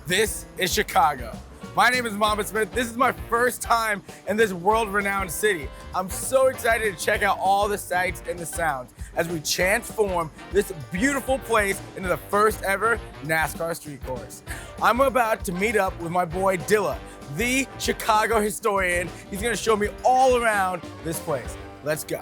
This is Chicago. My name is Mamba Smith. This is my first time in this world-renowned city. I'm so excited to check out all the sights and the sounds as we transform this beautiful place into the first ever NASCAR street course. I'm about to meet up with my boy Dilla, the Chicago historian. He's gonna show me all around this place. Let's go.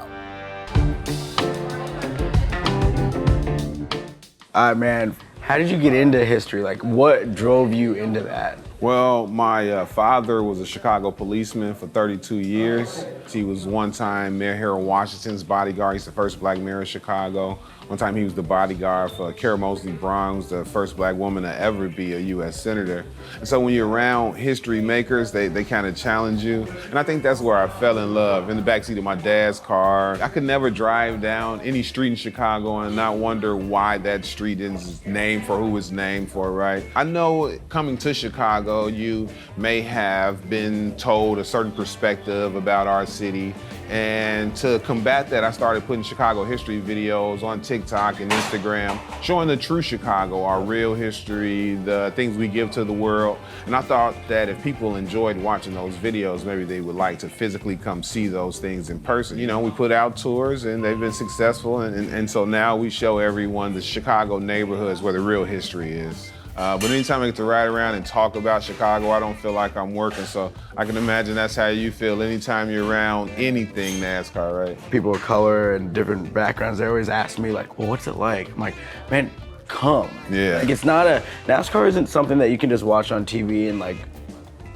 All right, man. How did you get into history? Like, what drove you into that? Well, my father was a Chicago policeman for 32 years. He was one time Mayor Harold Washington's bodyguard. He's the first black mayor of Chicago. One time he was the bodyguard for Kara Mosley Brown, who's the first black woman to ever be a U.S. senator. And so when you're around history makers, they kind of challenge you. And I think that's where I fell in love, in the backseat of my dad's car. I could never drive down any street in Chicago and not wonder why that street is named for who it's named for, right? I know coming to Chicago, you may have been told a certain perspective about our city. And to combat that, I started putting Chicago history videos on TikTok and Instagram, showing the true Chicago, our real history, the things we give to the world. And I thought that if people enjoyed watching those videos, maybe they would like to physically come see those things in person. You know, we put out tours and they've been successful. And so now we show everyone the Chicago neighborhoods where the real history is. But anytime I get to ride around and talk about Chicago, I don't feel like I'm working. So I can imagine that's how you feel anytime you're around anything NASCAR, right? People of color and different backgrounds, they always ask me like, well, what's it like? I'm like, man, come. Yeah. Like, it's not NASCAR isn't something that you can just watch on TV and like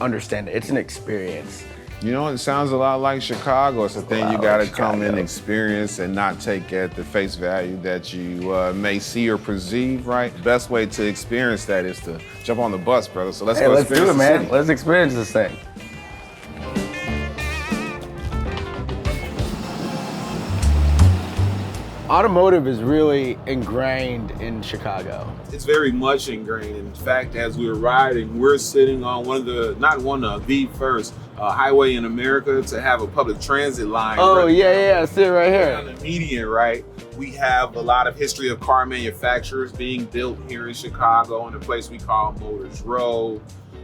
understand it. It's an experience. You know, it sounds a lot like Chicago. It's a thing you gotta come and experience and not take at the face value that you may see or perceive, right? The best way to experience that is to jump on the bus, brother. So let's go experience do it, man. Let's experience this thing. Automotive is really ingrained in Chicago. It's very much ingrained. In fact, as we were riding, we're sitting on the first highway in America to have a public transit line. Oh, yeah, I see it right here. On the median, right? We have a lot of history of car manufacturers being built here in Chicago in a place we call Motors Row.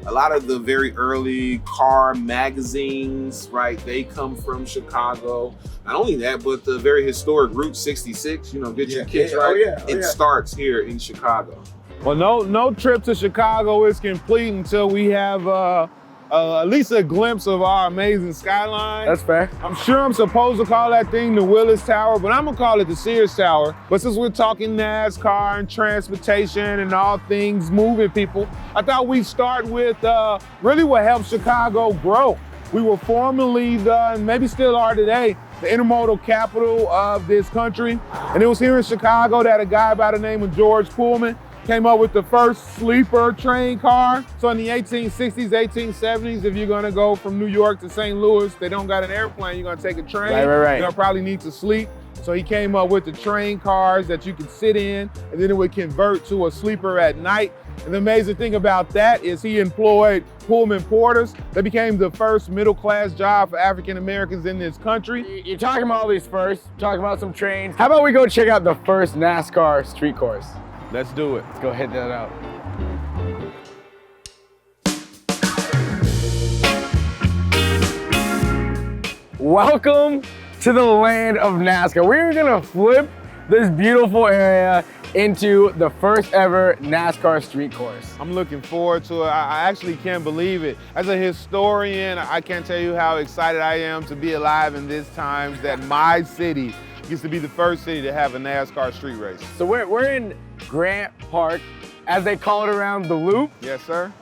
A lot of the very early car magazines, right, they come from Chicago. Not only that, but the very historic Route 66, you know, get your kids right. It starts here in Chicago. Well, no trip to Chicago is complete until we have at least a glimpse of our amazing skyline. That's fair. I'm sure I'm supposed to call that thing the Willis Tower, but I'm gonna call it the Sears Tower. But since we're talking NASCAR and transportation and all things moving people, I thought we'd start with really what helped Chicago grow. We were formerly and maybe still are today, the intermodal capital of this country. And it was here in Chicago that a guy by the name of George Pullman came up with the first sleeper train car. So in the 1860s, 1870s, if you're gonna go from New York to St. Louis, they don't got an airplane, you're gonna take a train. Right. You're gonna probably need to sleep. So he came up with the train cars that you could sit in, and then it would convert to a sleeper at night. And the amazing thing about that is he employed Pullman porters. They became the first middle-class job for African Americans in this country. You're talking about all these first, talking about some trains. How about we go check out the first NASCAR street course? Let's do it. Let's go hit that out. Welcome to the land of NASCAR. We're gonna flip this beautiful area into the first ever NASCAR street course. I'm looking forward to it. I actually can't believe it. As a historian, I can't tell you how excited I am to be alive in these times that my city gets to be the first city to have a NASCAR street race. So we're in Grant Park, as they call it around the Loop. Yes, sir.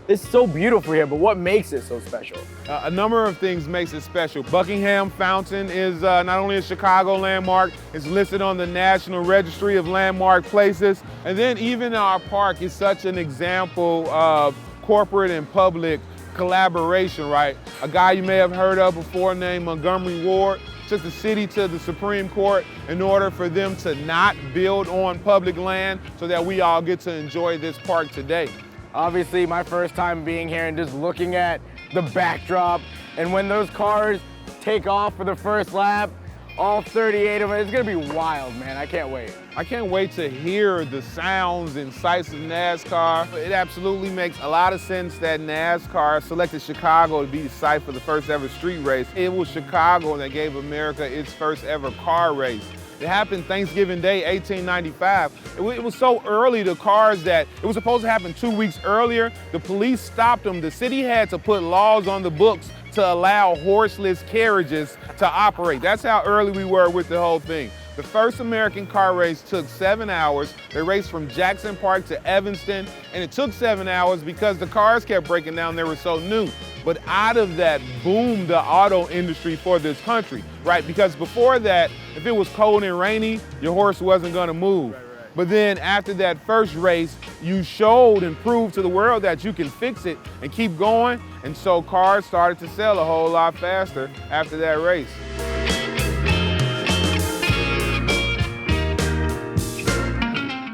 It's so beautiful here, but what makes it so special? A number of things makes it special. Buckingham Fountain is not only a Chicago landmark, it's listed on the National Registry of Landmark Places. And then even our park is such an example of corporate and public collaboration, right? A guy you may have heard of before named Montgomery Ward took the city to the Supreme Court in order for them to not build on public land so that we all get to enjoy this park today. Obviously, my first time being here and just looking at the backdrop, and when those cars take off for the first lap, all 38 of them. It's gonna be wild, man. I can't wait. I can't wait to hear the sounds and sights of NASCAR. It absolutely makes a lot of sense that NASCAR selected Chicago to be the site for the first ever street race. It was Chicago that gave America its first ever car race. It happened Thanksgiving Day, 1895. It was so early, the cars, that it was supposed to happen 2 weeks earlier. The police stopped them. The city had to put laws on the books to allow horseless carriages to operate. That's how early we were with the whole thing. The first American car race took 7 hours. They raced from Jackson Park to Evanston, and it took 7 hours because the cars kept breaking down. They were so new. But out of that boomed the auto industry for this country, right? Because before that, if it was cold and rainy, your horse wasn't gonna move. But then after that first race, you showed and proved to the world that you can fix it and keep going. And so cars started to sell a whole lot faster after that race.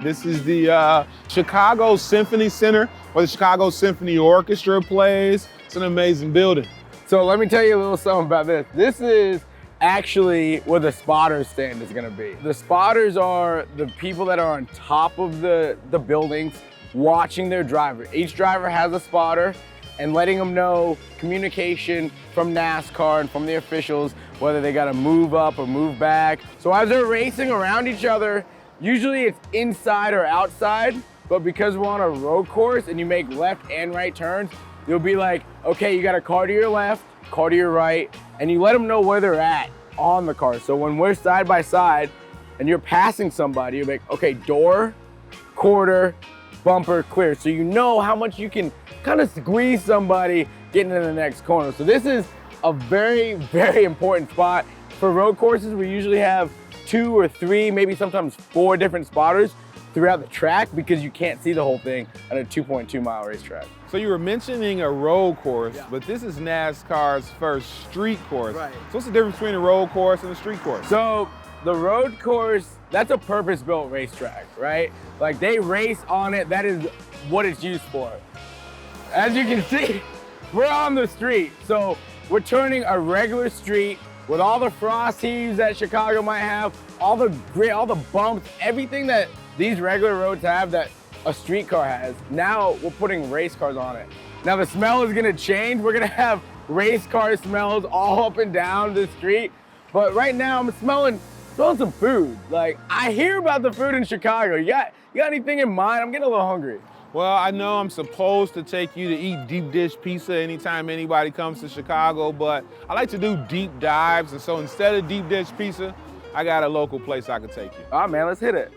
This is the Chicago Symphony Center, where the Chicago Symphony Orchestra plays. It's an amazing building. So let me tell you a little something about this. This is actually where the spotter stand is gonna be. The spotters are the people that are on top of the buildings watching their driver. Each driver has a spotter and letting them know communication from NASCAR and from the officials, whether they gotta move up or move back. So as they're racing around each other, usually it's inside or outside, but because we're on a road course and you make left and right turns, you'll be like, okay, you got a car to your left, car to your right, and you let them know where they're at on the car. So when we're side by side and you're passing somebody, you're like, okay, door, quarter, bumper, clear. So you know how much you can kind of squeeze somebody getting in the next corner. So this is a very, very important spot. For road courses, we usually have 2 or 3, maybe sometimes 4 different spotters throughout the track because you can't see the whole thing on a 2.2 mile racetrack. So you were mentioning a road course, but this is NASCAR's first street course. Right. So what's the difference between a road course and a street course? So the road course, that's a purpose-built racetrack, right? Like they race on it, that is what it's used for. As you can see, we're on the street. So we're turning a regular street with all the frost heaves that Chicago might have, all the grit, all the bumps, everything that these regular roads have that a street car has. Now we're putting race cars on it. Now the smell is gonna change. We're gonna have race car smells all up and down the street. But right now I'm smelling some food. Like I hear about the food in Chicago. You got anything in mind? I'm getting a little hungry. Well, I know I'm supposed to take you to eat deep dish pizza anytime anybody comes to Chicago, but I like to do deep dives. And so instead of deep dish pizza, I got a local place I could take you. All right, man, let's hit it.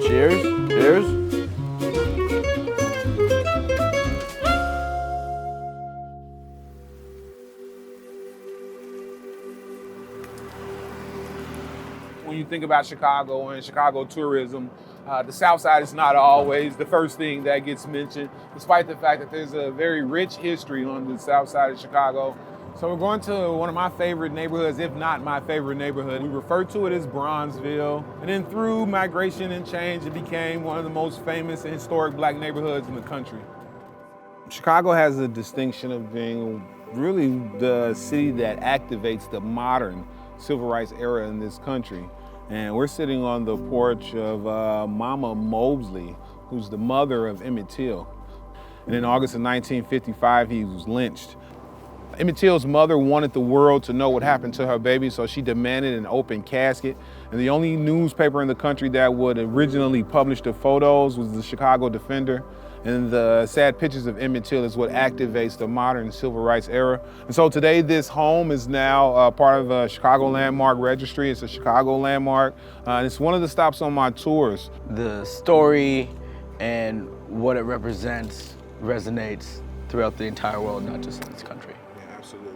Cheers, cheers. When you think about Chicago and Chicago tourism, the South Side is not always the first thing that gets mentioned, despite the fact that there's a very rich history on the South Side of Chicago. So we're going to one of my favorite neighborhoods, if not my favorite neighborhood. We refer to it as Bronzeville. And then through migration and change, it became one of the most famous and historic Black neighborhoods in the country. Chicago has the distinction of being really the city that activates the modern civil rights era in this country. And we're sitting on the porch of Mama Mosley, who's the mother of Emmett Till. And in August of 1955, he was lynched. Emmett Till's mother wanted the world to know what happened to her baby, so she demanded an open casket. And the only newspaper in the country that would originally publish the photos was the Chicago Defender. And the sad pictures of Emmett Till is what activates the modern civil rights era. And so today, this home is now part of a Chicago Landmark Registry. It's a Chicago landmark. And it's one of the stops on my tours. The story and what it represents resonates throughout the entire world, not just in this country. Yeah, absolutely.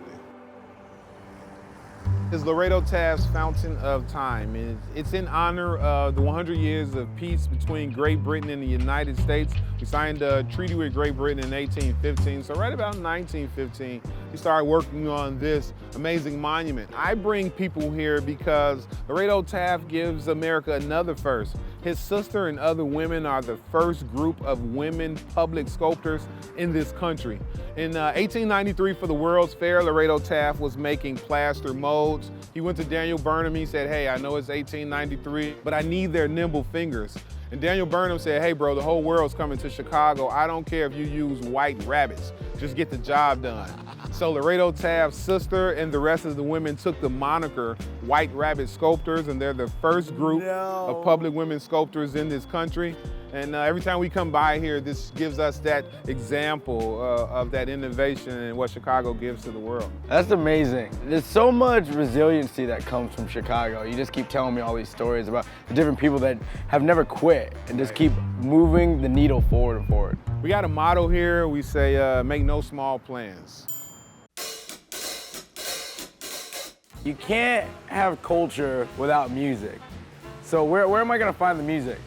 It's Laredo Taft's Fountain of Time. It's in honor of the 100 years of peace between Great Britain and the United States. We signed a treaty with Great Britain in 1815. So right about 1915, we started working on this amazing monument. I bring people here because Laredo Taft gives America another first. His sister and other women are the first group of women public sculptors in this country. In 1893 for the World's Fair, Laredo Taft was making plaster molds. He went to Daniel Burnham, he said, hey, I know it's 1893, but I need their nimble fingers. And Daniel Burnham said, hey bro, the whole world's coming to Chicago. I don't care if you use white rabbits, just get the job done. So Laredo Taft's sister and the rest of the women took the moniker White Rabbit Sculptors, and they're the first group of public women sculptors in this country. And every time we come by here, this gives us that example of that innovation and what Chicago gives to the world. That's amazing. There's so much resiliency that comes from Chicago. You just keep telling me all these stories about the different people that have never quit and just keep moving the needle forward and forward. We got a motto here. We say, make no small plans. You can't have culture without music. So where am I gonna find the music?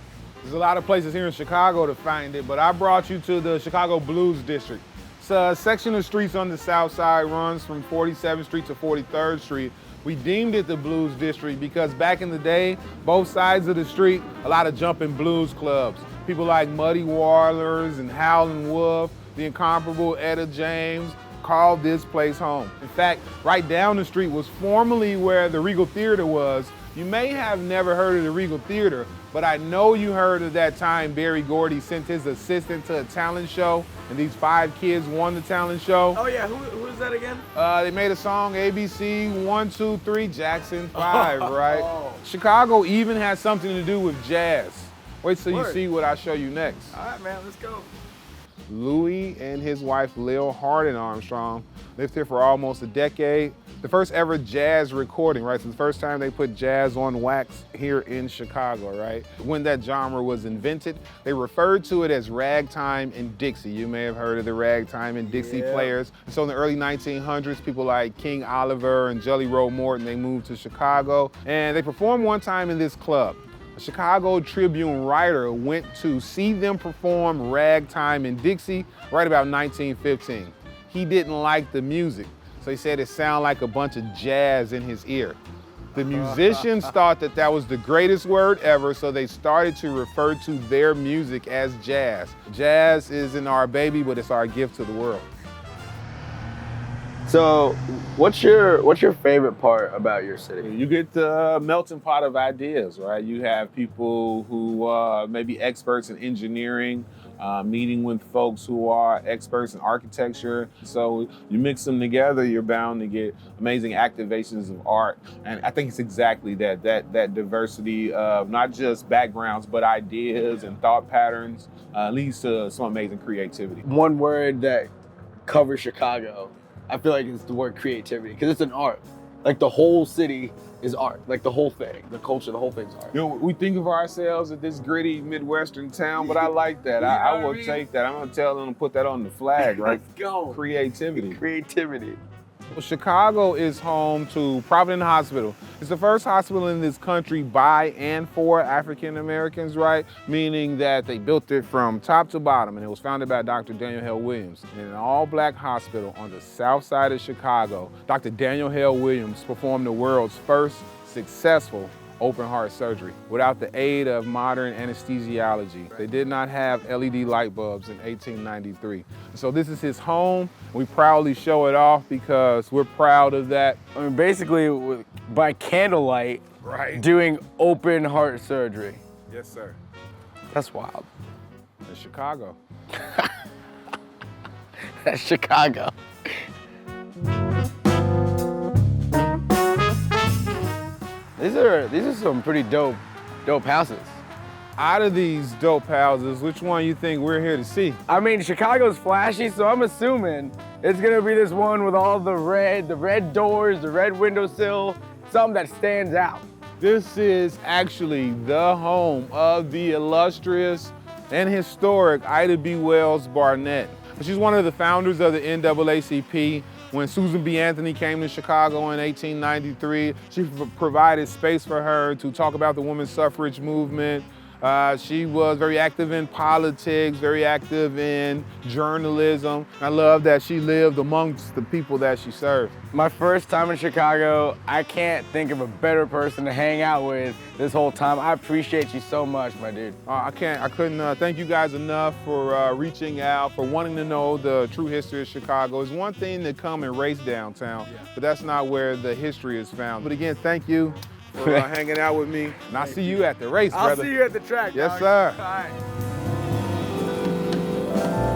There's a lot of places here in Chicago to find it, but I brought you to the Chicago Blues District. It's a section of streets on the south side, runs from 47th Street to 43rd Street. We deemed it the Blues District because back in the day, both sides of the street, a lot of jumping blues clubs. People like Muddy Waters and Howlin' Wolf, the incomparable Etta James, called this place home. In fact, right down the street was formerly where the Regal Theater was. You may have never heard of the Regal Theater, but I know you heard of that time Berry Gordy sent his assistant to a talent show, and these 5 kids won the talent show. Oh yeah, who is that again? They made a song, ABC 1, 2, 3, Jackson 5, right? Chicago even has something to do with jazz. Wait till you see what I show you next. All right, man, let's go. Louis and his wife, Lil Hardin Armstrong, lived here for almost a decade. The first ever jazz recording, right? So the first time they put jazz on wax here in Chicago, right? When that genre was invented, they referred to it as Ragtime and Dixie. You may have heard of the Ragtime and Dixie players. So in the early 1900s, people like King Oliver and Jelly Roll Morton, they moved to Chicago, and they performed one time in this club. A Chicago Tribune writer went to see them perform Ragtime and Dixie right about 1915. He didn't like the music, so he said it sounded like a bunch of jazz in his ear. The musicians thought that that was the greatest word ever, so they started to refer to their music as jazz. Jazz isn't our baby, but it's our gift to the world. So, what's your favorite part about your city? You get the melting pot of ideas, right? You have people who may be experts in engineering, meeting with folks who are experts in architecture. So you mix them together, you're bound to get amazing activations of art. And I think it's exactly that diversity of not just backgrounds, but ideas and thought patterns leads to some amazing creativity. One word that covers Chicago, I feel like it's the word creativity, because it's an art. Like the whole city is art, like the whole thing, the culture, the whole thing's art. You know, we think of ourselves as this gritty Midwestern town, but I like that. I will take that. I'm gonna tell them to put that on the flag, right? Let's go. Creativity. Creativity. Well, Chicago is home to Providence Hospital. It's the first hospital in this country by and for African Americans, right? Meaning that they built it from top to bottom, and it was founded by Dr. Daniel Hale Williams. In an all-black hospital on the south side of Chicago, Dr. Daniel Hale Williams performed the world's first successful open heart surgery without the aid of modern anesthesiology. They did not have LED light bulbs in 1893. So this is his home. We proudly show it off because we're proud of that. I mean, basically, by candlelight, doing open heart surgery. Yes, sir. That's wild. In Chicago. That's Chicago. These are some pretty dope houses. Out of these dope houses, which one you think we're here to see? I mean, Chicago's flashy, so I'm assuming it's gonna be this one with all the red doors, the red windowsill, something that stands out. This is actually the home of the illustrious and historic Ida B. Wells Barnett. She's one of the founders of the NAACP. When Susan B. Anthony came to Chicago in 1893, she provided space for her to talk about the women's suffrage movement. She was very active in politics, very active in journalism. I love that she lived amongst the people that she served. My first time in Chicago, I can't think of a better person to hang out with this whole time. I appreciate you so much, my dude. I couldn't thank you guys enough for reaching out, for wanting to know the true history of Chicago. It's one thing to come and race downtown, but that's not where the history is found. But again, thank you for hanging out with me. And I'll see you at the race, brother. I'll see you at the track. Yes, dog. sir. All right.